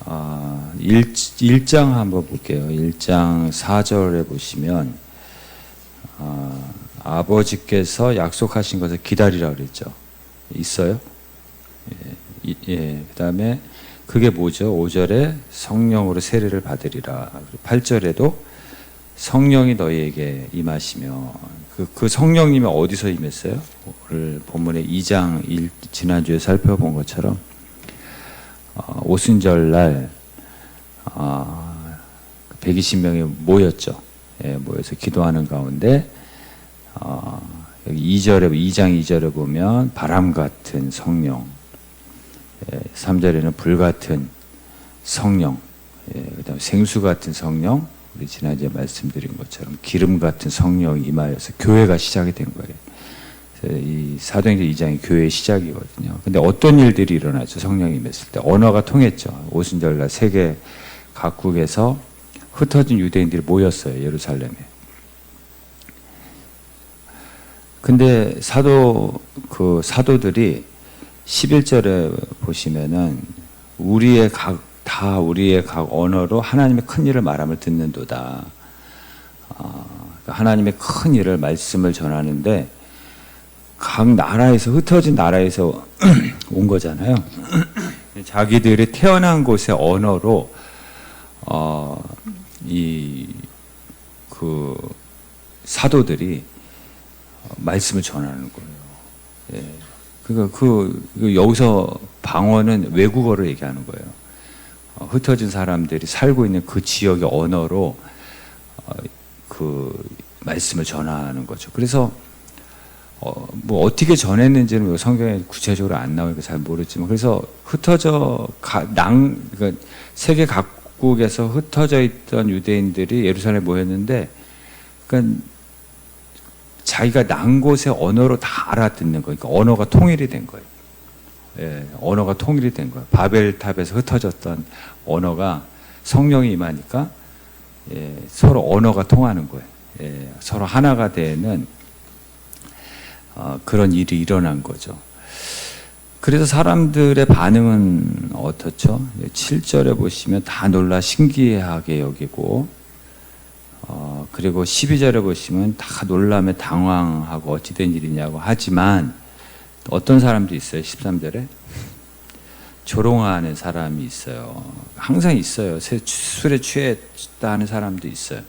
1장 한번 볼게요. 1장 4절에 보시면 아버지께서 약속하신 것을 기다리라 그랬죠. 있어요? 그 다음에 그게 뭐죠? 5절에 성령으로 세례를 받으리라. 8절에도 성령이 너희에게 임하시며 그 성령님이 어디서 임했어요? 오늘 본문의 2장 지난주에 살펴본 것처럼 오순절날 120명이 모였죠. 모여서 기도하는 가운데 여기 2장 2절에 보면 바람 같은 성령, 3절에는 불 같은 성령, 그다음에 생수 같은 성령, 우리 지난주에 말씀드린 것처럼 기름 같은 성령이 임하여서 교회가 시작이 된 거예요. 이 사도행전 2장이 교회의 시작이거든요. 근데 어떤 일들이 일어나죠? 성령이 임했을 때 언어가 통했죠. 오순절날 세계 각국에서 흩어진 유대인들이 모였어요. 예루살렘에. 근데 사도들이 11절에 보시면은 우리의 각 언어로 하나님의 큰 일을 말함을 듣는도다. 하나님의 큰 일을 말씀을 전하는데 각 나라에서 흩어진 나라에서 온 거잖아요. 자기들이 태어난 곳의 언어로 사도들이 말씀을 전하는 거예요. 그러니까 여기서 방언은 외국어를 얘기하는 거예요. 흩어진 사람들이 살고 있는 그 지역의 언어로 그 말씀을 전하는 거죠. 그래서 뭐 어떻게 전했는지는 성경에 구체적으로 안 나오니까 잘 모르지만 그래서 그러니까 세계 각국에서 흩어져 있던 유대인들이 예루살렘에 모였는데 그러니까 자기가 난 곳의 언어로 다 알아듣는 거예요. 그러니까 언어가 통일이 된 거예요. 언어가 통일이 된 거예요. 바벨탑에서 흩어졌던 언어가 성령이 임하니까 서로 언어가 통하는 거예요. 서로 하나가 되는 그런 일이 일어난 거죠. 그래서 사람들의 반응은 어떻죠? 7절에 보시면 다 놀라 신기하게 여기고 그리고 12절에 보시면 다 놀라며 당황하고 어찌 된 일이냐고 하지만 어떤 사람도 있어요. 13절에 조롱하는 사람이 있어요. 항상 있어요. 술에 취했다 하는 사람도 있어요.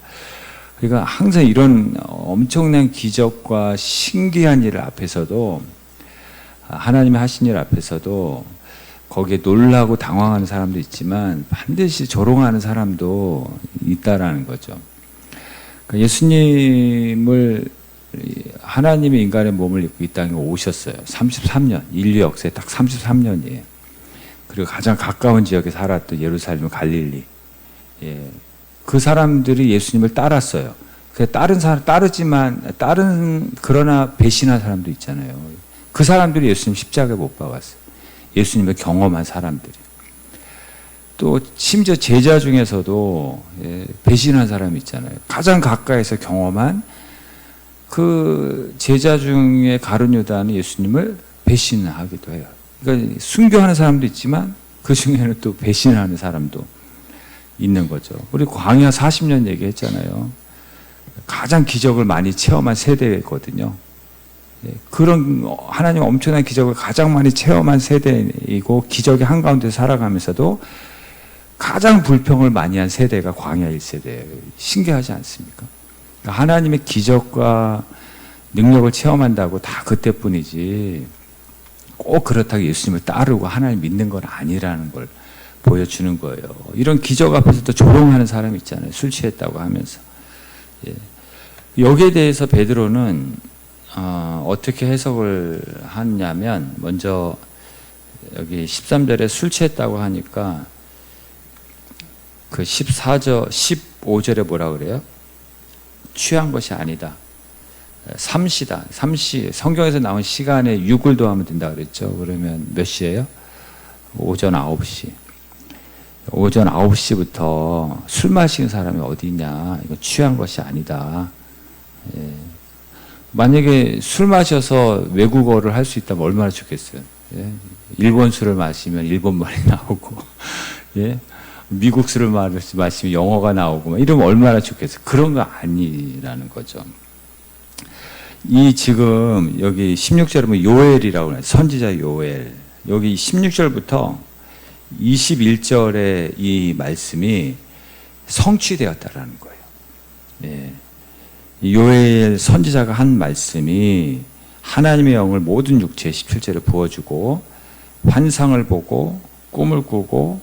그러니까 항상 이런 엄청난 기적과 신기한 일 앞에서도 하나님의 하신 일 앞에서도 거기에 놀라고 당황하는 사람도 있지만 반드시 조롱하는 사람도 있다라는 거죠. 그러니까 예수님을 하나님의 인간의 몸을 입고 이 땅에 오셨어요. 33년, 인류 역사에 딱 33년이에요. 그리고 가장 가까운 지역에 살았던 예루살렘, 갈릴리. 그 사람들이 예수님을 따랐어요. 그러나 배신한 사람도 있잖아요. 그 사람들이 예수님 십자가에 못 박았어요. 예수님을 경험한 사람들이. 또 심지어 제자 중에서도 배신한 사람이 있잖아요. 가장 가까이서 경험한 그 제자 중에 가룟 유다는 예수님을 배신하기도 해요. 그러니까 순교하는 사람도 있지만 그 중에는 또 배신하는 사람도 있는 거죠. 우리 광야 40년 얘기했잖아요. 가장 기적을 많이 체험한 세대거든요. 그런 하나님 엄청난 기적을 가장 많이 체험한 세대이고 기적의 한가운데 살아가면서도 가장 불평을 많이 한 세대가 광야 1세대예요. 신기하지 않습니까? 그러니까 하나님의 기적과 능력을 체험한다고 다 그때뿐이지 꼭 그렇다고 예수님을 따르고 하나님 믿는 건 아니라는 걸 보여주는 거예요. 이런 기적 앞에서도 조롱하는 사람이 있잖아요. 술 취했다고 하면서. 여기에 대해서 베드로는 어떻게 해석을 하냐면 먼저 여기 13절에 술 취했다고 하니까 그 15절에 뭐라 그래요? 취한 것이 아니다. 삼시다. 삼시. 성경에서 나온 시간에 6을 더하면 된다 그랬죠. 그러면 몇 시예요? 오전 9시. 오전 9시부터 술 마시는 사람이 어디 있냐. 이거 취한 것이 아니다. 만약에 술 마셔서 외국어를 할 수 있다면 얼마나 좋겠어요. 일본 술을 마시면 일본말이 나오고, 미국 술을 마시면 영어가 나오고 이러면 얼마나 좋겠어요. 그런 거 아니라는 거죠. 이 지금 여기 16절에 보면 요엘이라고 해요. 선지자 요엘. 여기 16절부터 21절의 이 말씀이 성취되었다라는 거예요. 예. 요엘 선지자가 한 말씀이 하나님의 영을 모든 육체에 17절에 부어주고 환상을 보고 꿈을 꾸고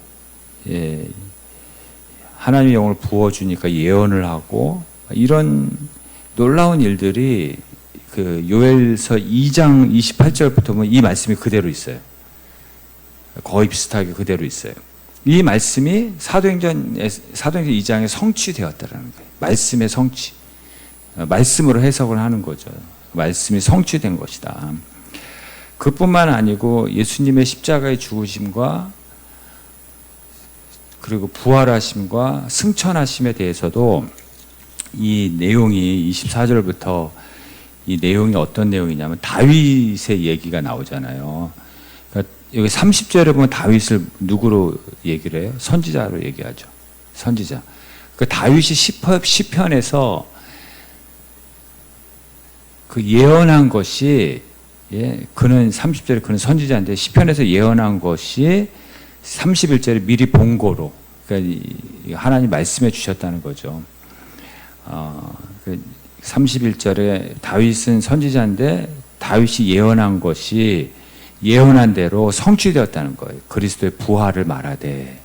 예, 하나님의 영을 부어주니까 예언을 하고 이런 놀라운 일들이 그 요엘서 2장 28절부터 보면 이 말씀이 그대로 있어요. 거의 비슷하게 그대로 있어요. 이 말씀이 사도행전 2장에 성취되었다라는 거예요. 말씀의 성취. 말씀으로 해석을 하는 거죠. 말씀이 성취된 것이다. 그뿐만 아니고 예수님의 십자가의 죽으심과 그리고 부활하심과 승천하심에 대해서도 이 내용이 24절부터 이 내용이 어떤 내용이냐면 다윗의 얘기가 나오잖아요. 그러니까 여기 30절에 보면 다윗을 누구로 얘기를 해요? 선지자로 얘기하죠. 선지자. 그 다윗이 시편에서 그 예언한 것이 그는 30절에 그는 선지자인데 시편에서 예언한 것이 31절에 미리 본 거로 그러니까 하나님 말씀해 주셨다는 거죠. 31절에 다윗은 선지자인데 다윗이 예언한 것이 예언한 대로 성취되었다는 거예요. 그리스도의 부활을 말하되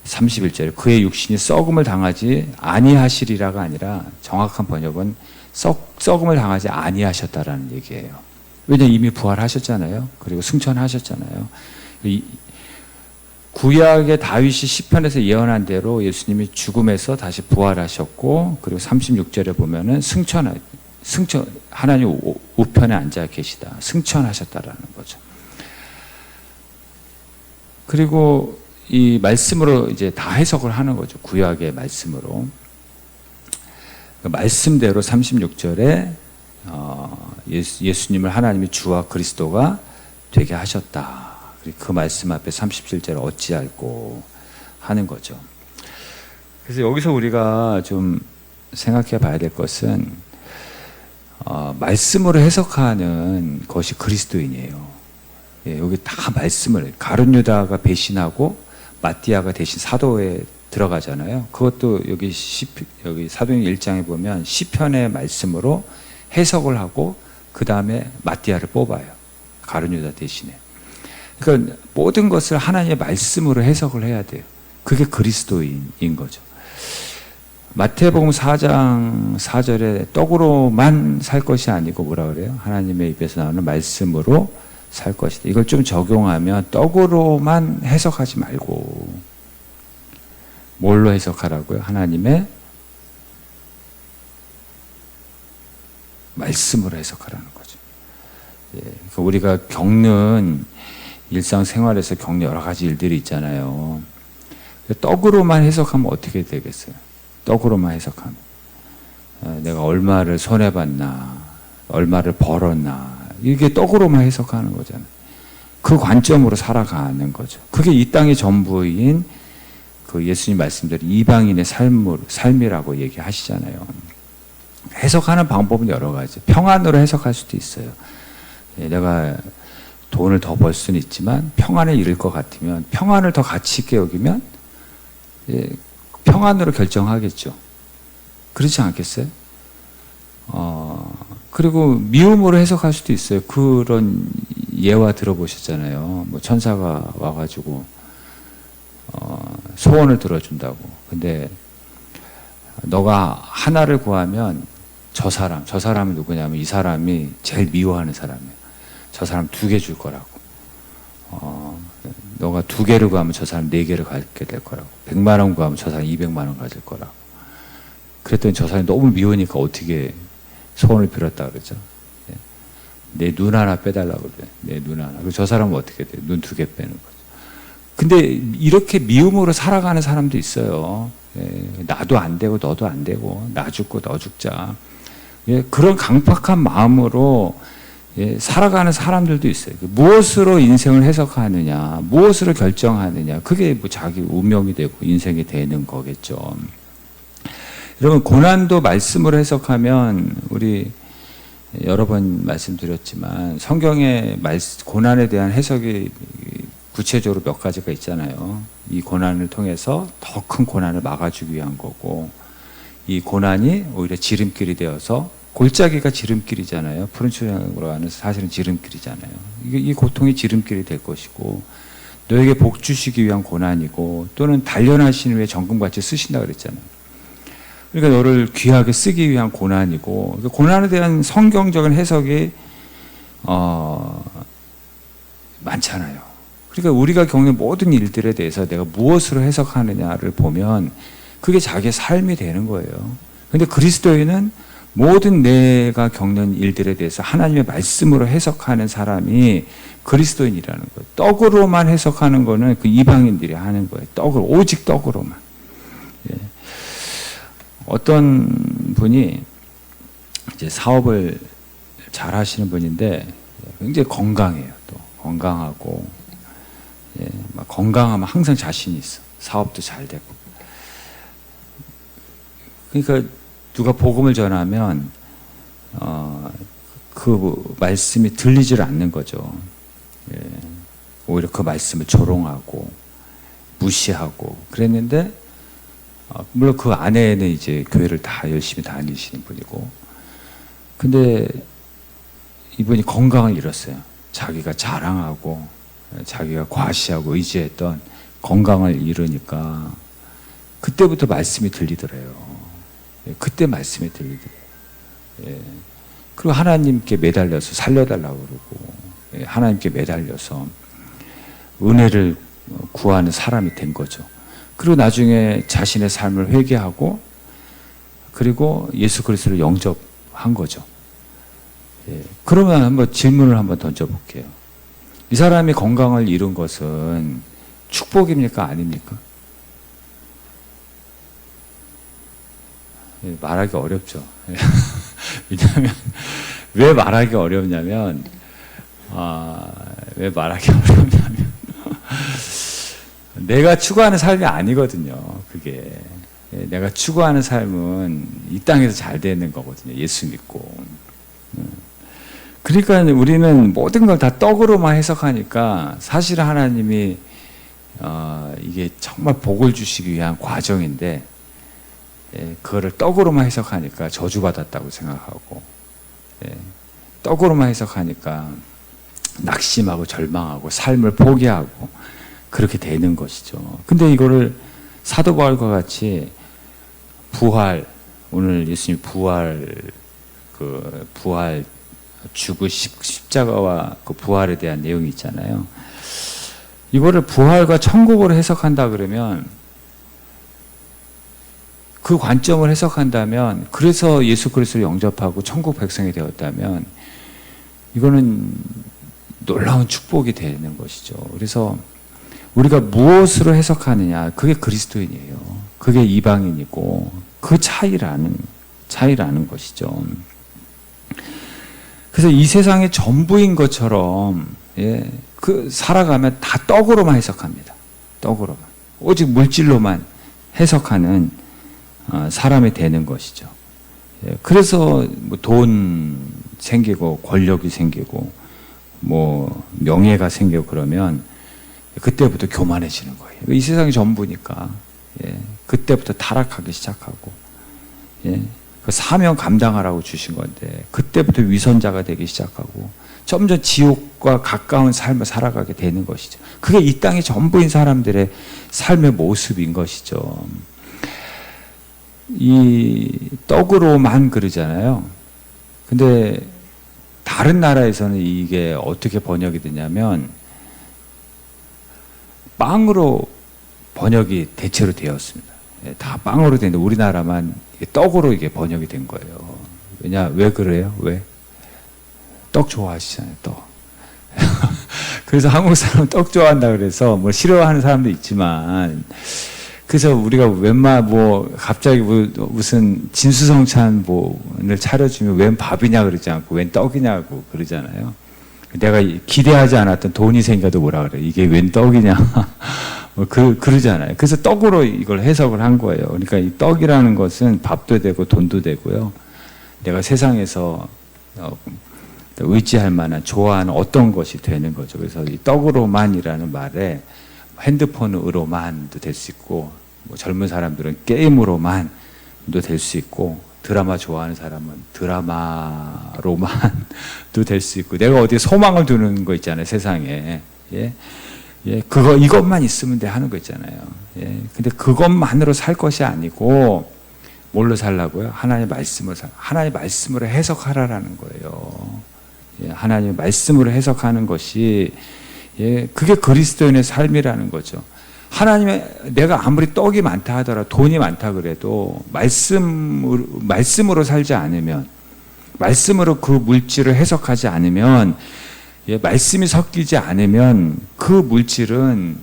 31절에 그의 육신이 썩음을 당하지 아니하시리라가 아니라 정확한 번역은 썩음을 당하지 아니하셨다라는 얘기예요. 왜냐하면 이미 부활하셨잖아요. 그리고 승천하셨잖아요. 구약의 다윗이 시편에서 예언한 대로 예수님이 죽음에서 다시 부활하셨고 그리고 36절에 보면은 승천 하나님 우편에 앉아 계시다. 승천하셨다라는 거죠. 그리고 이 말씀으로 이제 다 해석을 하는 거죠. 구약의 말씀으로. 그 말씀대로 36절에 예수님을 하나님이 주와 그리스도가 되게 하셨다. 그 말씀 앞에 37절을 어찌할꼬 하는 거죠. 그래서 여기서 우리가 좀 생각해 봐야 될 것은 말씀으로 해석하는 것이 그리스도인이에요. 예, 여기 다 말씀을 가룟 유다가 배신하고 마띠아가 대신 사도에 들어가잖아요. 그것도 여기 사도행전 1장에 보면 시편의 말씀으로 해석을 하고 그 다음에 마띠아를 뽑아요. 가룟 유다 대신에. 그러니까 모든 것을 하나님의 말씀으로 해석을 해야 돼요. 그게 그리스도인인 거죠. 마태복음 4장 4절에 떡으로만 살 것이 아니고 뭐라 그래요? 하나님의 입에서 나오는 말씀으로 살 것이다. 이걸 좀 적용하면 떡으로만 해석하지 말고 뭘로 해석하라고요? 하나님의 말씀으로 해석하라는 거죠. 예, 그러니까 우리가 겪는 일상생활에서 겪는 여러 가지 일들이 있잖아요. 떡으로만 해석하면 어떻게 되겠어요? 떡으로만 해석하면 내가 얼마를 손해봤나 얼마를 벌었나 이게 떡으로만 해석하는 거잖아요. 그 관점으로 살아가는 거죠. 그게 이 땅의 전부인 그 예수님 말씀대로 이방인의 삶이라고 얘기하시잖아요. 해석하는 방법은 여러 가지. 평안으로 해석할 수도 있어요. 내가 돈을 더 벌 수는 있지만 평안을 잃을 것 같으면 평안을 더 가치 있게 여기면 평안으로 결정하겠죠. 그렇지 않겠어요? 그리고 미움으로 해석할 수도 있어요. 그런 예화 들어보셨잖아요. 뭐 천사가 와가지고 소원을 들어준다고. 근데 너가 하나를 구하면 저 사람은 누구냐면 이 사람이 제일 미워하는 사람이에요. 저 사람 2개 줄 거라고. 너가 2개를 구하면 저 사람 4개를 갖게 될 거라고. 100만 원 구하면 저 사람 200만 원 가질 거라고. 그랬더니 저 사람이 너무 미우니까 어떻게 소원을 빌었다 그러죠. 내 눈 하나 빼달라고 그래. 내 눈 하나. 그리고 저 사람은 어떻게 돼? 눈 2개 빼는 거죠. 근데 이렇게 미움으로 살아가는 사람도 있어요. 나도 안 되고 너도 안 되고 나 죽고 너 죽자. 그런 강팍한 마음으로 예, 살아가는 사람들도 있어요. 무엇으로 인생을 해석하느냐, 무엇으로 결정하느냐, 그게 뭐 자기 운명이 되고 인생이 되는 거겠죠. 여러분, 고난도 말씀으로 해석하면, 우리 여러 번 말씀드렸지만 성경의 고난에 대한 해석이 구체적으로 몇 가지가 있잖아요. 이 고난을 통해서 더 큰 고난을 막아주기 위한 거고, 이 고난이 오히려 지름길이 되어서, 골짜기가 지름길이잖아요. 푸른 초장으로 가는 사실은 지름길이잖아요. 이 고통이 지름길이 될 것이고, 너에게 복 주시기 위한 고난이고, 또는 단련하시는 후에 정금같이 쓰신다 그랬잖아요. 그러니까 너를 귀하게 쓰기 위한 고난이고, 고난에 대한 성경적인 해석이 많잖아요. 그러니까 우리가 겪는 모든 일들에 대해서 내가 무엇으로 해석하느냐를 보면 그게 자기의 삶이 되는 거예요. 그런데 그리스도인은 모든 내가 겪는 일들에 대해서 하나님의 말씀으로 해석하는 사람이 그리스도인이라는 거예요. 떡으로만 해석하는 거는 그 이방인들이 하는 거예요. 떡으로, 오직 떡으로만. 예. 어떤 분이 이제 사업을 잘 하시는 분인데 굉장히 건강해요. 또 건강하고, 예, 막 건강하면 항상 자신이 있어. 사업도 잘 되고. 그러니까 누가 복음을 전하면 그 말씀이 들리질 않는 거죠. 예, 오히려 그 말씀을 조롱하고 무시하고 그랬는데, 물론 그 안에는 이제 교회를 다 열심히 다니시는 분이고, 근데 이분이 건강을 잃었어요. 자기가 자랑하고 자기가 과시하고 의지했던 건강을 잃으니까 그때부터 말씀이 들리더래요. 그때 말씀이 들리더래요. 예. 그리고 하나님께 매달려서 살려달라고 그러고, 예, 하나님께 매달려서 은혜를 구하는 사람이 된 거죠. 그리고 나중에 자신의 삶을 회개하고, 그리고 예수 그리스도를 영접한 거죠. 예. 그러면 한번 질문을 한번 던져볼게요. 이 사람이 건강을 잃은 것은 축복입니까? 아닙니까? 예, 말하기 어렵죠. 왜냐하면, 왜 말하기 어렵냐면, 왜 말하기 어렵냐면, 내가 추구하는 삶이 아니거든요, 그게. 예, 내가 추구하는 삶은 이 땅에서 잘 되는 거거든요, 예수 믿고. 그러니까 우리는 모든 걸 다 떡으로만 해석하니까, 사실 하나님이, 이게 정말 복을 주시기 위한 과정인데, 예, 그거를 떡으로만 해석하니까 저주받았다고 생각하고, 예, 떡으로만 해석하니까 낙심하고 절망하고 삶을 포기하고 그렇게 되는 것이죠. 근데 이거를 사도 바울과 같이 부활, 오늘 예수님 부활, 십자가와 그 부활에 대한 내용이 있잖아요. 이거를 부활과 천국으로 해석한다 그러면, 그 관점을 해석한다면, 그래서 예수 그리스도를 영접하고 천국 백성이 되었다면, 이거는 놀라운 축복이 되는 것이죠. 그래서 우리가 무엇으로 해석하느냐, 그게 그리스도인이에요. 그게 이방인이고, 그 차이라는 것이죠. 그래서 이 세상의 전부인 것처럼, 예, 살아가면 다 떡으로만 해석합니다. 떡으로만. 오직 물질로만 해석하는 사람이 되는 것이죠. 예, 그래서 뭐 돈 생기고 권력이 생기고 뭐 명예가 생기고 그러면 그때부터 교만해지는 거예요. 이 세상이 전부니까. 예, 그때부터 타락하기 시작하고, 예, 그 사명 감당하라고 주신 건데 그때부터 위선자가 되기 시작하고 점점 지옥과 가까운 삶을 살아가게 되는 것이죠. 그게 이 땅의 전부인 사람들의 삶의 모습인 것이죠. 이 떡으로만 그러잖아요. 근데 다른 나라에서는 이게 어떻게 번역이 되냐면 빵으로 번역이 대체로 되었습니다. 다 빵으로 되는데 우리나라만 떡으로 이게 번역이 된 거예요. 왜 그래요? 왜? 떡 좋아하시잖아요, 떡. 그래서 한국 사람은 떡 좋아한다 그래서 뭐 싫어하는 사람도 있지만, 그래서 우리가 갑자기 무슨 진수성찬을 차려주면 웬 밥이냐 그러지 않고 웬 떡이냐고 그러잖아요. 내가 기대하지 않았던 돈이 생겨도 뭐라 그래. 이게 웬 떡이냐. 그러잖아요. 그래서 떡으로 이걸 해석을 한 거예요. 그러니까 이 떡이라는 것은 밥도 되고 돈도 되고요. 내가 세상에서 의지할 만한 좋아하는 어떤 것이 되는 거죠. 그래서 이 떡으로만이라는 말에 핸드폰으로만도 될 수 있고, 젊은 사람들은 게임으로만도 될 수 있고, 드라마 좋아하는 사람은 드라마로만도 될 수 있고, 내가 어디에 소망을 두는 거 있잖아요, 세상에. 예. 이것만 있으면 돼 하는 거 있잖아요. 예. 근데 그것만으로 살 것이 아니고, 뭘로 살라고요? 하나님의 말씀으로 해석하라라는 거예요. 예. 하나님의 말씀으로 해석하는 것이, 예. 그게 그리스도인의 삶이라는 거죠. 내가 아무리 떡이 많다 하더라도, 돈이 많다 그래도, 말씀으로 살지 않으면, 말씀으로 그 물질을 해석하지 않으면, 예, 말씀이 섞이지 않으면 그 물질은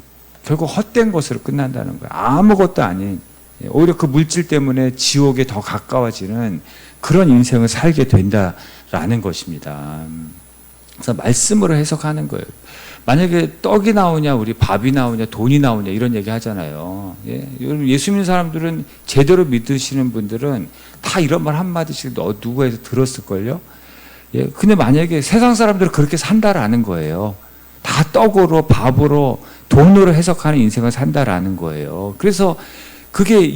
결국 헛된 것으로 끝난다는 거예요. 아무것도 아닌, 오히려 그 물질 때문에 지옥에 더 가까워지는 그런 인생을 살게 된다라는 것입니다. 그래서 말씀으로 해석하는 거예요. 만약에 떡이 나오냐, 우리 밥이 나오냐, 돈이 나오냐 이런 얘기 하잖아요. 예, 예수 믿는 사람들은 제대로 믿으시는 분들은 다 이런 말 한마디씩 누구에서 들었을걸요. 예, 근데 만약에 세상 사람들은 그렇게 산다라는 거예요. 다 떡으로, 밥으로, 돈으로 해석하는 인생을 산다라는 거예요. 그래서 그게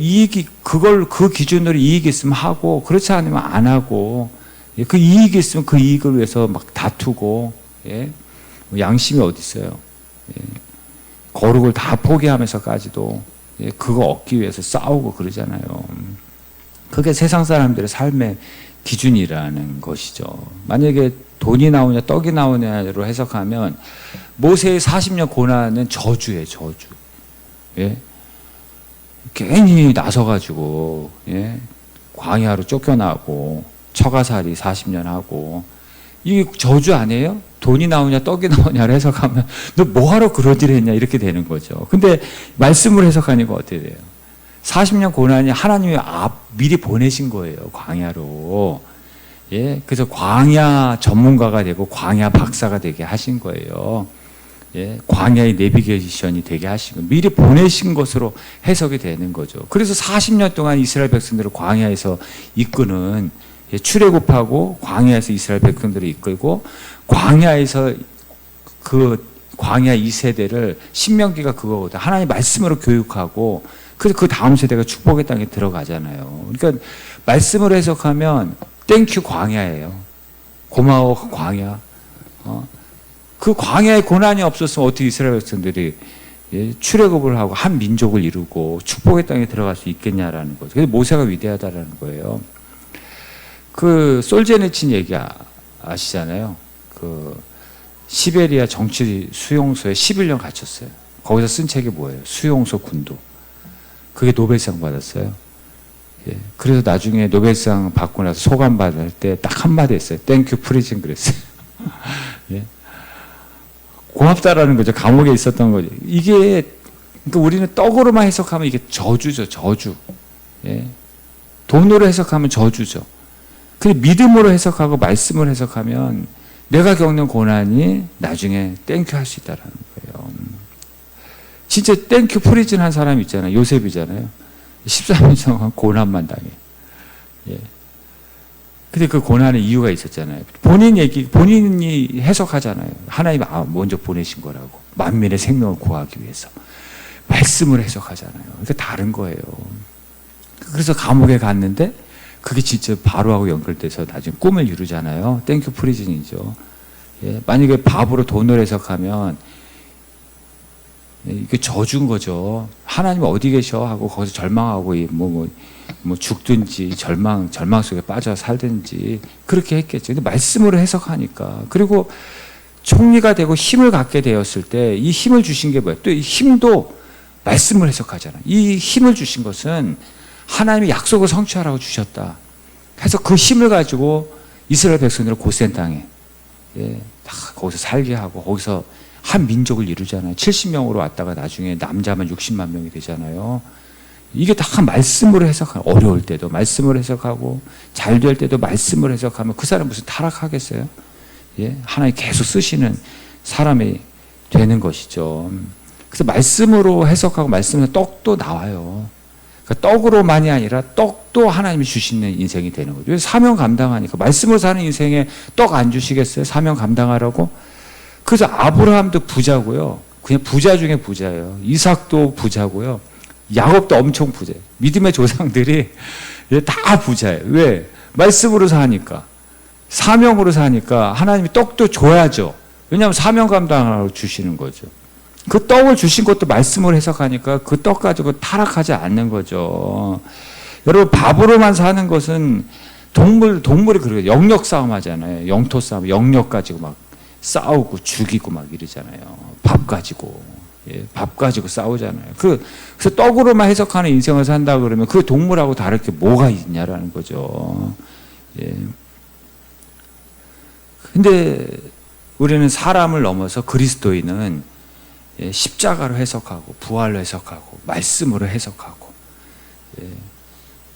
그 기준으로 이익이 있으면 하고, 그렇지 않으면 안 하고, 예, 그 이익이 있으면 그 이익을 위해서 막 다투고, 예, 양심이 어디 있어요. 예, 거룩을 다 포기하면서까지도, 예, 그거 얻기 위해서 싸우고 그러잖아요. 그게 세상 사람들의 삶의 기준이라는 것이죠. 만약에 돈이 나오냐 떡이 나오냐로 해석하면 모세의 40년 고난은 저주예요. 저주. 예? 괜히 나서가지고, 예? 광야로 쫓겨나고 처가살이 40년 하고, 이게 저주 아니에요? 돈이 나오냐 떡이 나오냐로 해석하면 너 뭐하러 그런 일을 했냐 이렇게 되는 거죠. 근데 말씀으로 해석하니까 어떻게 돼요? 40년 고난이 하나님이 미리 보내신 거예요, 광야로. 예, 그래서 광야 전문가가 되고 광야 박사가 되게 하신 거예요. 예, 광야의 내비게이션이 되게 하시고 미리 보내신 것으로 해석이 되는 거죠. 그래서 40년 동안 이스라엘 백성들을 광야에서 이끄는, 예, 출애굽하고 광야에서 이스라엘 백성들을 이끌고 광야에서 그 광야 2세대를 신명기가 그거거든. 하나님 말씀으로 교육하고, 그래서 그 다음 세대가 축복의 땅에 들어가잖아요. 그러니까 말씀으로 해석하면 땡큐 광야예요. 고마워 광야. 그 광야에 고난이 없었으면 어떻게 이스라엘 백성들이, 예, 출애굽을 하고 한 민족을 이루고 축복의 땅에 들어갈 수 있겠냐라는 거죠. 그래서 모세가 위대하다라는 거예요. 그 솔제니친 얘기 아시잖아요. 그 시베리아 정치 수용소에 11년 갇혔어요. 거기서 쓴 책이 뭐예요? 수용소 군도. 그게 노벨상 받았어요. 예. 그래서 나중에 노벨상 받고 나서 소감 받을 때 딱 한마디 했어요. 땡큐 프리즌 그랬어요. 예. 고맙다라는 거죠. 감옥에 있었던 거죠. 이게, 그러니까 우리는 떡으로만 해석하면 이게 저주죠, 저주. 예. 돈으로 해석하면 저주죠. 근데 믿음으로 해석하고 말씀을 해석하면 내가 겪는 고난이 나중에 땡큐 할 수 있다라는 거예요. 진짜 땡큐 프리즌 한 사람 있잖아요. 요셉이잖아요. 13년 동안 고난만 당해. 예. 근데 그 고난의 이유가 있었잖아요. 본인이 해석하잖아요. 하나님이 먼저 보내신 거라고. 만민의 생명을 구하기 위해서. 말씀을 해석하잖아요. 그러니까 다른 거예요. 그래서 감옥에 갔는데 그게 진짜 바로하고 연결돼서 나중에 꿈을 이루잖아요. 땡큐 프리즌이죠. 예. 만약에 밥으로 돈을 해석하면 이게 저주인 거죠. 하나님 어디 계셔? 하고 거기서 절망하고 뭐 죽든지 절망 속에 빠져 살든지 그렇게 했겠죠. 근데 말씀으로 해석하니까. 그리고 총리가 되고 힘을 갖게 되었을 때 이 힘을 주신 게 뭐예요? 또 이 힘도 말씀을 해석하잖아요. 이 힘을 주신 것은 하나님이 약속을 성취하라고 주셨다. 그래서 그 힘을 가지고 이스라엘 백성들을 고센 땅에, 예, 다 거기서 살게 하고 거기서 한 민족을 이루잖아요. 70명으로 왔다가 나중에 남자만 60만 명이 되잖아요. 이게 다 말씀으로 해석하고, 어려울 때도 말씀으로 해석하고, 잘 될 때도 말씀으로 해석하면 그 사람 무슨 타락하겠어요? 예? 하나님 계속 쓰시는 사람이 되는 것이죠. 그래서 말씀으로 해석하고 말씀에서 떡도 나와요. 그러니까 떡으로만이 아니라 떡도 하나님이 주시는 인생이 되는 거죠. 사명 감당하니까 말씀으로 사는 인생에 떡 안 주시겠어요? 사명 감당하라고? 그래서 아브라함도 부자고요. 그냥 부자 중에 부자예요. 이삭도 부자고요. 야곱도 엄청 부자예요. 믿음의 조상들이 다 부자예요. 왜? 말씀으로 사니까. 사명으로 사니까 하나님이 떡도 줘야죠. 왜냐하면 사명 감당하라고 주시는 거죠. 그 떡을 주신 것도 말씀으로 해석하니까 그 떡 가지고 타락하지 않는 거죠. 여러분, 밥으로만 사는 것은 동물이 그래요. 영역 싸움 하잖아요. 영토 싸움, 영역 가지고 막 싸우고 죽이고 막 이러잖아요. 밥 가지고. 예, 밥 가지고 싸우잖아요. 그래서 떡으로만 해석하는 인생을 산다 그러면 그 동물하고 다를 게 뭐가 있냐라는 거죠. 예. 근데 우리는 사람을 넘어서 그리스도인은 십자가로 해석하고 부활로 해석하고 말씀으로 해석하고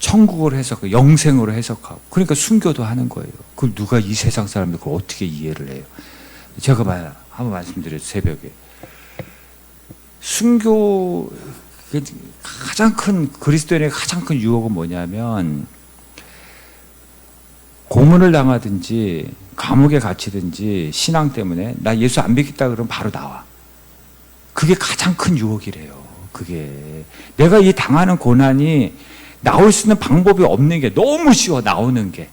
천국으로 해석하고 영생으로 해석하고 그러니까 순교도 하는 거예요. 그럼 누가 이 세상 사람들 그걸 어떻게 이해를 해요? 제가 한번 말씀드려요. 새벽에 순교 가장 큰 그리스도인의 가장 큰 유혹은 뭐냐면 고문을 당하든지 감옥에 갇히든지 신앙 때문에 나 예수 안 믿겠다 그러면 바로 나와. 그게 가장 큰 유혹이래요. 그게 내가 이 당하는 고난이 나올 수 있는 방법이 없는 게 너무 쉬워. 나오는 게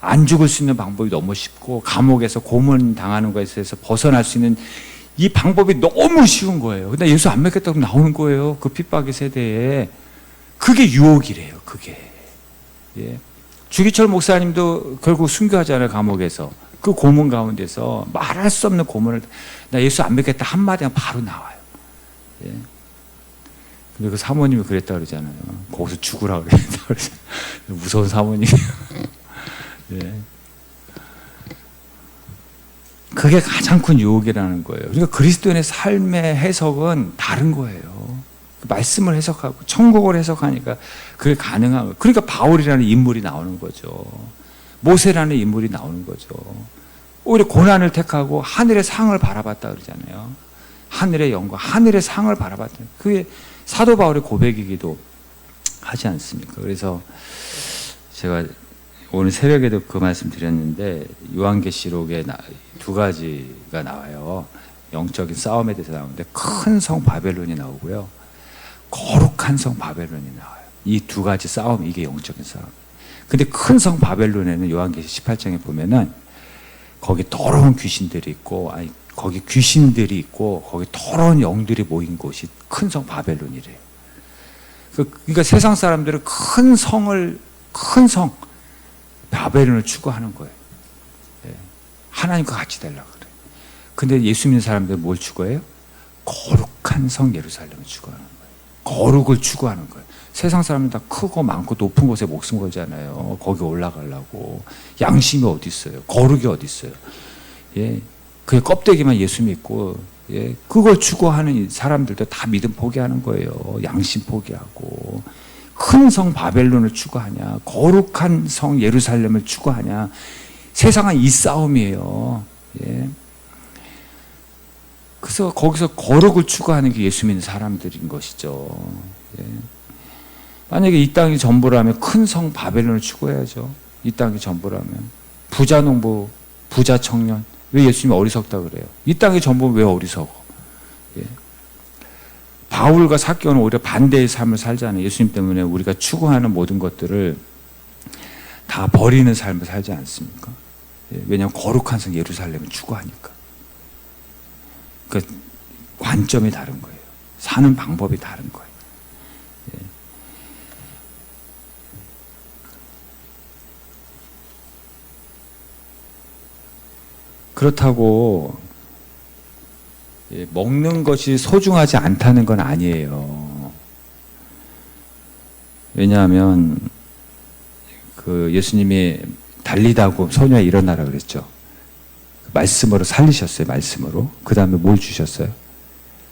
안 죽을 수 있는 방법이 너무 쉽고 감옥에서 고문 당하는 것에서 벗어날 수 있는 이 방법이 너무 쉬운 거예요. 근데 예수 안 믿겠다고 나오는 거예요. 그 핍박의 세대에. 그게 유혹이래요. 그게. 예. 주기철 목사님도 결국 순교하잖아요. 감옥에서. 그 고문 가운데서 말할 수 없는 고문을 나 예수 안 믿겠다 한마디면 바로 나와요. 예. 근데 그 사모님이 그랬다 그러잖아요. 거기서 죽으라고 그랬다 그러잖아요. 무서운 사모님이에요. 예. 그게 가장 큰 유혹이라는 거예요. 그러니까 그리스도인의 삶의 해석은 다른 거예요. 말씀을 해석하고 천국을 해석하니까 그게 가능한 거예요. 그러니까 바울이라는 인물이 나오는 거죠. 모세라는 인물이 나오는 거죠. 오히려 고난을 택하고 하늘의 상을 바라봤다 그러잖아요. 하늘의 영광, 하늘의 상을 바라봤다. 그게 사도 바울의 고백이기도 하지 않습니까? 그래서 제가 오늘 새벽에도 그 말씀 드렸는데 요한계시록에 두 가지가 나와요. 영적인 싸움에 대해서 나오는데 큰 성 바벨론이 나오고요. 거룩한 성 바벨론이 나와요. 이 두 가지 싸움, 이게 영적인 싸움. 근데 큰 성 바벨론에는 요한계시 18장에 보면은 거기 더러운 귀신들이 있고, 아니 거기 귀신들이 있고 거기 더러운 영들이 모인 곳이 큰 성 바벨론이래요. 그러니까 세상 사람들은 큰 성 바벨론을 추구하는 거예요. 예. 하나님과 같이 되려고 그래요. 근데 예수 믿는 사람들은 뭘 추구해요? 거룩한 성 예루살렘을 추구하는 거예요. 거룩을 추구하는 거예요. 세상 사람은 다 크고 많고 높은 곳에 목숨 걸잖아요. 거기 올라가려고. 양심이 어디 있어요? 거룩이 어디 있어요? 예. 그게 껍데기만 예수 믿고, 예. 그걸 추구하는 사람들도 다 믿음 포기하는 거예요. 양심 포기하고. 큰 성 바벨론을 추구하냐, 거룩한 성 예루살렘을 추구하냐. 세상은 이 싸움이에요. 예. 그래서 거기서 거룩을 추구하는 게 예수 믿는 사람들인 것이죠. 예. 만약에 이 땅이 전부라면 큰 성 바벨론을 추구해야죠. 이 땅이 전부라면. 부자 농부, 부자 청년. 왜 예수님이 어리석다 그래요? 이 땅이 전부면 왜 어리석어? 예. 바울과 삭개오는 오히려 반대의 삶을 살잖아요. 예수님 때문에 우리가 추구하는 모든 것들을 다 버리는 삶을 살지 않습니까? 예. 왜냐하면 거룩한 성 예루살렘을 추구하니까. 그러니까 관점이 다른 거예요. 사는 방법이 다른 거예요. 예. 그렇다고 먹는 것이 소중하지 않다는 건 아니에요. 왜냐하면 그 예수님이 달리다고 소녀야 일어나라 그랬죠. 말씀으로 살리셨어요. 말씀으로. 그 다음에 뭘 주셨어요?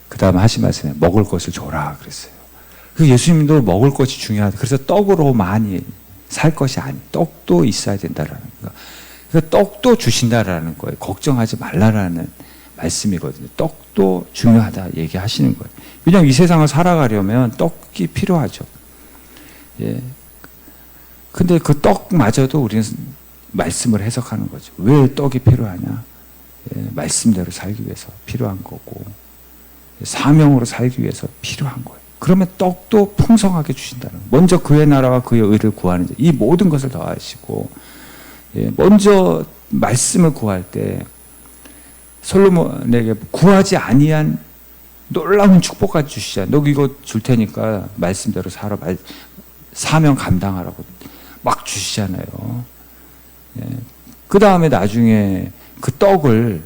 그 다음에 하신 말씀에 먹을 것을 줘라 그랬어요. 그 예수님도 먹을 것이 중요하다. 그래서 떡으로 많이 살 것이 아니. 떡도 있어야 된다라는 거. 그 떡도 주신다라는 거예요. 걱정하지 말라라는 말씀이거든요. 떡도 중요하다 얘기하시는 거예요. 왜냐하면 이 세상을 살아가려면 떡이 필요하죠. 예. 근데 그 떡마저도 우리는 말씀을 해석하는 거죠. 왜 떡이 필요하냐? 예, 말씀대로 살기 위해서 필요한 거고, 사명으로 살기 위해서 필요한 거예요. 그러면 떡도 풍성하게 주신다는 거예요. 먼저 그의 나라와 그의 의를 구하는 자, 이 모든 것을 더하시고, 예, 먼저 말씀을 구할 때 솔로몬에게 구하지 아니한 놀라운 축복까지 주시잖아요. 너 이거 줄 테니까 말씀대로 살아, 사명 감당하라고 막 주시잖아요. 예. 그 다음에 나중에 그 떡을,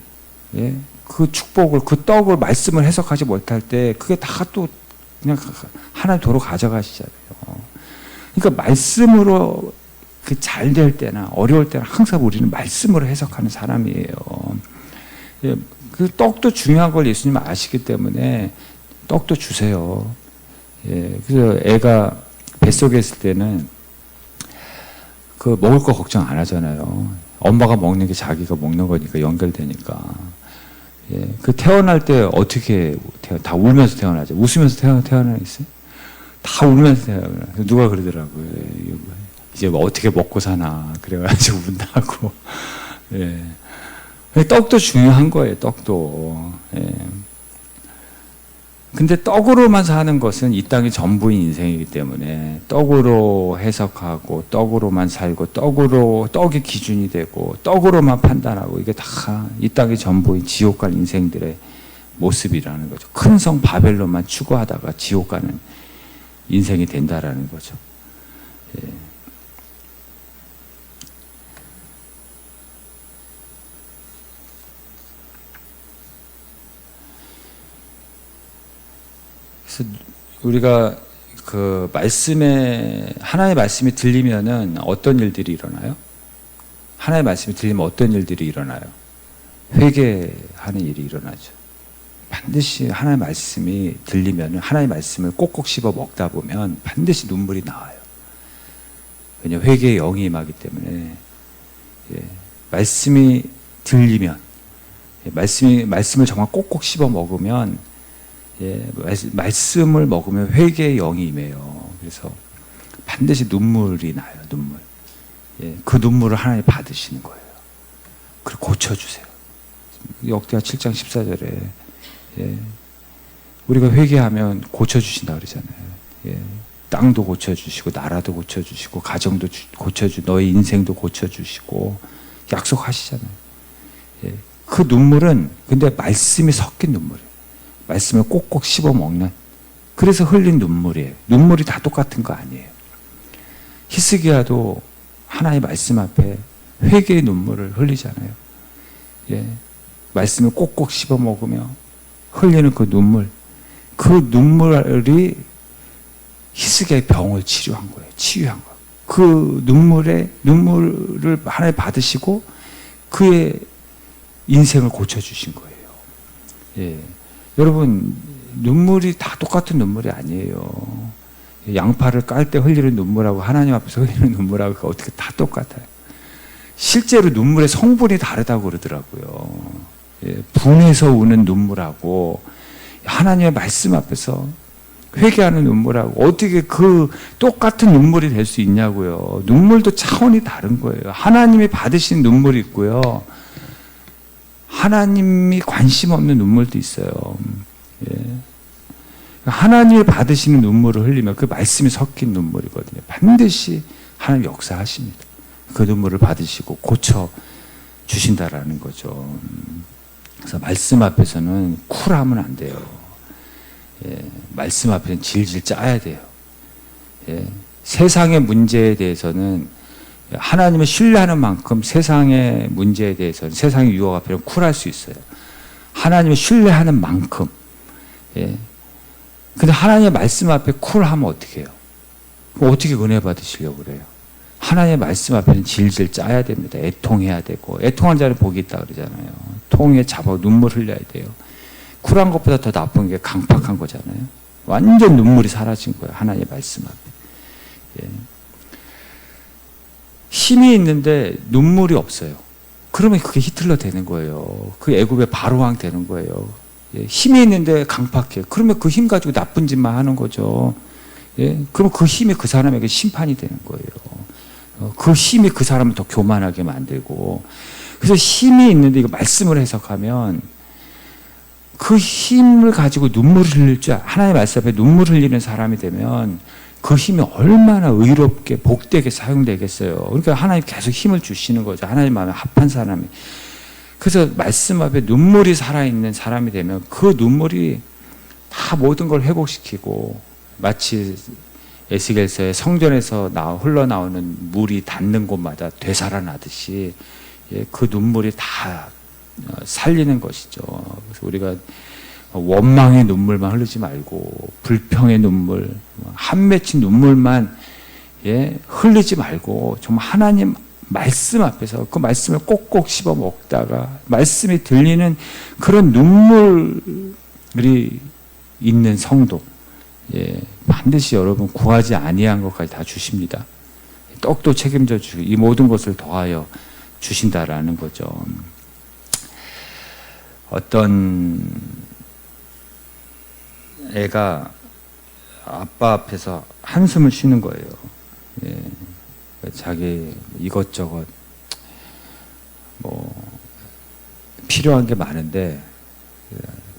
예, 그 축복을, 그 떡을 말씀을 해석하지 못할 때 그게 다 또 그냥 하나님 도로 가져가시잖아요. 그러니까 말씀으로 그 잘 될 때나 어려울 때나 항상 우리는 말씀으로 해석하는 사람이에요. 예, 그 떡도 중요한 걸 예수님 아시기 때문에 떡도 주세요. 예, 그래서 애가 뱃속에 있을 때는 그 먹을 거 걱정 안 하잖아요. 엄마가 먹는 게 자기가 먹는 거니까 연결되니까. 예, 그 태어날 때 어떻게 다 울면서 태어나죠. 웃으면서 태어나겠어요? 다 울면서 태어나. 누가 그러더라고요. 이제 뭐 어떻게 먹고 사나 그래가지고 운다고. 예. 떡도 중요한 거예요. 떡도. 예. 근데 떡으로만 사는 것은 이 땅이 전부인 인생이기 때문에 떡으로 해석하고 떡으로만 살고 떡이 기준이 되고 떡으로만 판단하고 이게 다 이 땅이 전부인 지옥 갈 인생들의 모습이라는 거죠. 큰 성 바벨론만 추구하다가 지옥 가는 인생이 된다라는 거죠. 예. 그래서 우리가 그 말씀에 하나님의 말씀이 들리면은 어떤 일들이 일어나요? 하나님의 말씀이 들리면 어떤 일들이 일어나요? 회개하는 일이 일어나죠. 반드시 하나님의 말씀이 들리면은 하나님의 말씀을 꼭꼭 씹어 먹다 보면 반드시 눈물이 나와요. 왜냐 회개의 영이 임하기 때문에. 예, 말씀이 들리면 말씀을 정말 꼭꼭 씹어 먹으면 예, 말씀을 먹으면 회개의 영이 임해요. 그래서 반드시 눈물이 나요. 눈물. 예, 그 눈물을 하나님 받으시는 거예요. 그리고 고쳐주세요. 역대하 7장 14절에 예, 우리가 회개하면 고쳐주신다 그러잖아요. 예, 땅도 고쳐주시고 나라도 고쳐주시고 가정도 고쳐주시고 너의 인생도 고쳐주시고 약속하시잖아요. 예, 그 눈물은 근데 말씀이 섞인 눈물이에요. 말씀을 꼭꼭 씹어 먹는, 그래서 흘린 눈물이에요. 눈물이 다 똑같은 거 아니에요. 히스기야도 하나님의 말씀 앞에 회개의 눈물을 흘리잖아요. 예, 말씀을 꼭꼭 씹어 먹으며 흘리는 그 눈물이 히스기야의 병을 치료한 거예요. 치유한 거예요. 그 눈물을 하나님 받으시고 그의 인생을 고쳐주신 거예요. 예. 여러분, 눈물이 다 똑같은 눈물이 아니에요. 양파를 깔 때 흘리는 눈물하고 하나님 앞에서 흘리는 눈물하고 어떻게 다 똑같아요. 실제로 눈물의 성분이 다르다고 그러더라고요. 예, 분해서 우는 눈물하고 하나님의 말씀 앞에서 회개하는 눈물하고 어떻게 그 똑같은 눈물이 될 수 있냐고요. 눈물도 차원이 다른 거예요. 하나님이 받으신 눈물이 있고요. 하나님이 관심 없는 눈물도 있어요. 예. 하나님이 받으시는 눈물을 흘리면 그 말씀이 섞인 눈물이거든요. 반드시 하나님 역사하십니다. 그 눈물을 받으시고 고쳐 주신다라는 거죠. 그래서 말씀 앞에서는 쿨하면 안 돼요. 예. 말씀 앞에는 질질 짜야 돼요. 예. 세상의 문제에 대해서는 하나님을 신뢰하는 만큼 세상의 문제에 대해서는 세상의 유혹 앞에는 쿨할 수 있어요. 하나님을 신뢰하는 만큼. 예. 근데 하나님의 말씀 앞에 쿨하면 어떻게 해요? 어떻게 은혜 받으시려고 그래요? 하나님의 말씀 앞에는 질질 짜야 됩니다. 애통해야 되고. 애통한 자는 복이 있다 그러잖아요. 통에 잡아 눈물 흘려야 돼요. 쿨한 것보다 더 나쁜 게 강팍한 거잖아요. 완전 눈물이 사라진 거예요. 하나님의 말씀 앞에. 예. 힘이 있는데 눈물이 없어요. 그러면 그게 히틀러 되는 거예요. 그 애굽의 바로왕 되는 거예요. 예. 힘이 있는데 강팍해. 그러면 그 힘 가지고 나쁜 짓만 하는 거죠. 예. 그럼 그 힘이 그 사람에게 심판이 되는 거예요. 그 힘이 그 사람을 더 교만하게 만들고. 그래서 힘이 있는데 이거 말씀을 해석하면 그 힘을 가지고 눈물을 흘릴 줄, 하나님의 말씀 앞에 눈물을 흘리는 사람이 되면 그 힘이 얼마나 의롭게 복되게 사용되겠어요. 그러니까 하나님 계속 힘을 주시는 거죠. 하나님 마음에 합한 사람이. 그래서 말씀 앞에 눈물이 살아있는 사람이 되면 그 눈물이 다 모든 걸 회복시키고, 마치 에스겔서의 성전에서 흘러나오는 물이 닿는 곳마다 되살아나듯이 그 눈물이 다 살리는 것이죠. 그래서 우리가 원망의 눈물만 흐르지 말고, 불평의 눈물, 한 맺힌 눈물만 흘리지 말고, 정말 하나님 말씀 앞에서 그 말씀을 꼭꼭 씹어 먹다가 말씀이 들리는 그런 눈물이 있는 성도, 반드시 여러분 구하지 아니한 것까지 다 주십니다. 떡도 책임져 주시고 이 모든 것을 더하여 주신다라는 거죠. 어떤 애가 아빠 앞에서 한숨을 쉬는 거예요. 예. 자기 이것저것 필요한 게 많은데,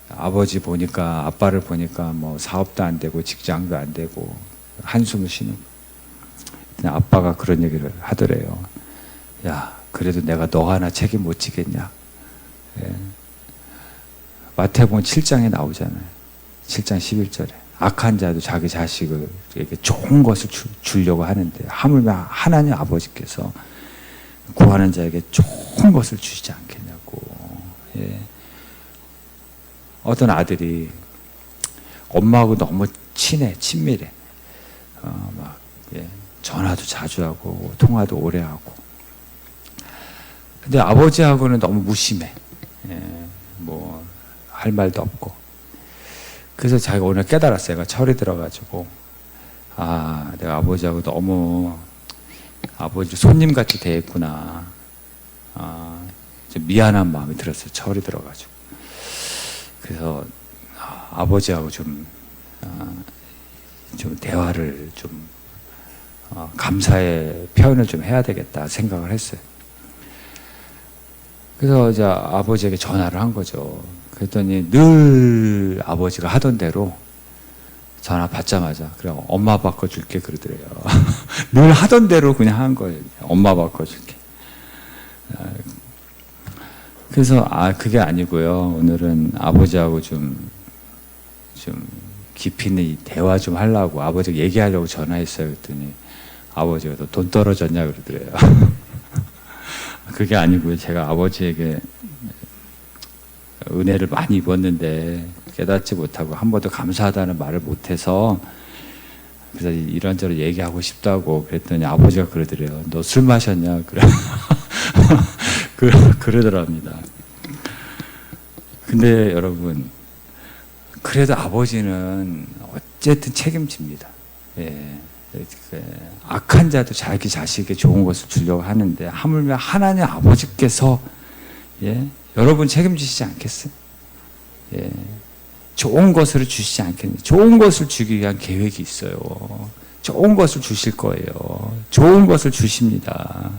아버지 보니까, 아빠를 보니까 사업도 안 되고 직장도 안 되고 한숨을 쉬는 거예요. 아빠가 그런 얘기를 하더래요. 야, 그래도 내가 너 하나 책임 못 지겠냐. 예. 마태복음 7장에 나오잖아요. 7장 11절에 악한 자도 자기 자식에게 좋은 것을 주려고 하는데 하물며 하나님 아버지께서 구하는 자에게 좋은 것을 주시지 않겠냐고. 예. 어떤 아들이 엄마하고 너무 친밀해. 전화도 자주 하고 통화도 오래 하고. 근데 아버지하고는 너무 무심해. 할 말도 없고. 그래서 자기가 오늘 깨달았어요. 얘가 철이 들어가지고, 내가 아버지하고 너무 아버지 손님같이 대했구나. 좀 미안한 마음이 들었어요. 철이 들어가지고. 그래서 아버지하고 좀 대화를 좀 감사의 표현을 좀 해야 되겠다 생각을 했어요. 그래서 이제 아버지에게 전화를 한 거죠. 그랬더니 늘 아버지가 하던 대로 전화 받자마자, 그래, 엄마 바꿔줄게 그러더래요. 늘 하던 대로 그냥 한 거예요. 엄마 바꿔줄게. 그래서 그게 아니고요. 오늘은 아버지하고 좀 깊이 있는 대화 좀 하려고 아버지가 얘기하려고 전화했어요. 그랬더니 아버지가 너 돈 떨어졌냐 그러더래요. 그게 아니고요. 제가 아버지에게 은혜를 많이 입었는데 깨닫지 못하고 한 번도 감사하다는 말을 못해서, 그래서 이런저런 얘기하고 싶다고 그랬더니 아버지가 그러더래요. 너 술 마셨냐? 그러더랍니다. 근데 여러분, 그래도 아버지는 어쨌든 책임집니다. 예. 악한 자도 자기 자식에게 좋은 것을 주려고 하는데 하물며 하나님 아버지께서 여러분 책임지시지 않겠어요? 예. 좋은 것을 주시지 않겠네요. 좋은 것을 주기 위한 계획이 있어요. 좋은 것을 주실 거예요. 좋은 것을 주십니다.